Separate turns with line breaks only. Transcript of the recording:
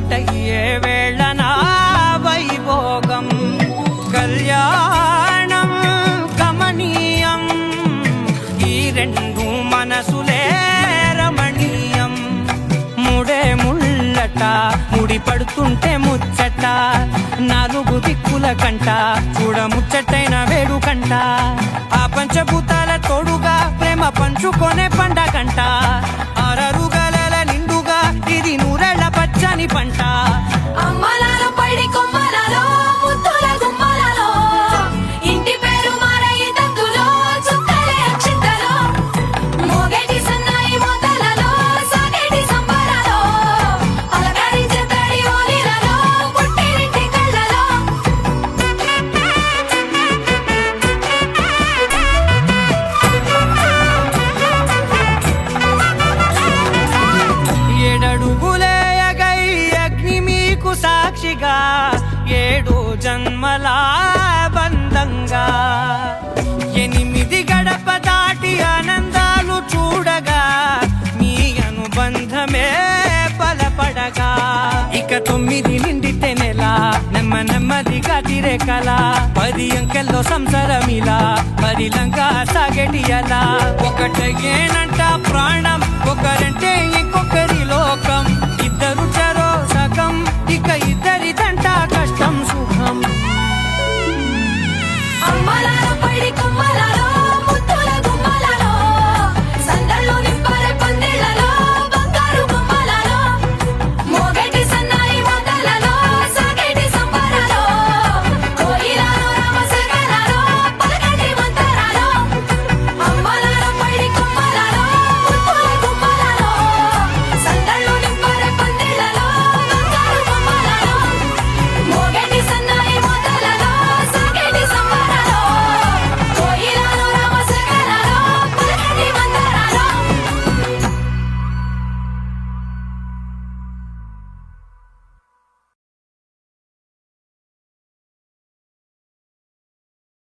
ఒకటయ్యే వేళనా వైభోగం కళ్యాణం కమనీయం ఈ రెండు మనసులే రమణీయం ముడే ముళ్ళట ముడి పడుతుంటే ముచ్చట నాలుగు దిక్కుల కంట చూడ ముచ్చటైన వేడుకంట ఆ పంచభూతాల తోడుగా ప్రేమ పంచుకొనే పండగంట ఆరరు గలల నిండుగా ఇది నూరెళ్ళ పచ్చని పంట
అమ్మలాలో పైడి కొమ్మలలో ముద్దుల గుమ్మలలో ఇంటి పేరు మారయి తందులో చుక్కలే అక్షింతలో మోగేటి సన్నాయి మోతలలో సాగేటి సంబరాలో అలకరించే తడి ఓలిలలో పుట్టినింటి కళ్ళలో
ఏడడుగులే ఎగై అగ్ని మీకు సాక్షిగా ఏడు జన్మల బంధంగా ఎనిమిది గడప దాటి ఆనందాలు చూడగా మీ అనుబంధమే బలపడగా ఇక 9 నిండితే నెల నెమ్మదిగా తిరే కల 10 అంకెల్లో సంసారమిలా పరిలంగా సాగటి అలా ఒకటేనంట ప్రాణం ఒకరంటే ఇంకొకరి లోకం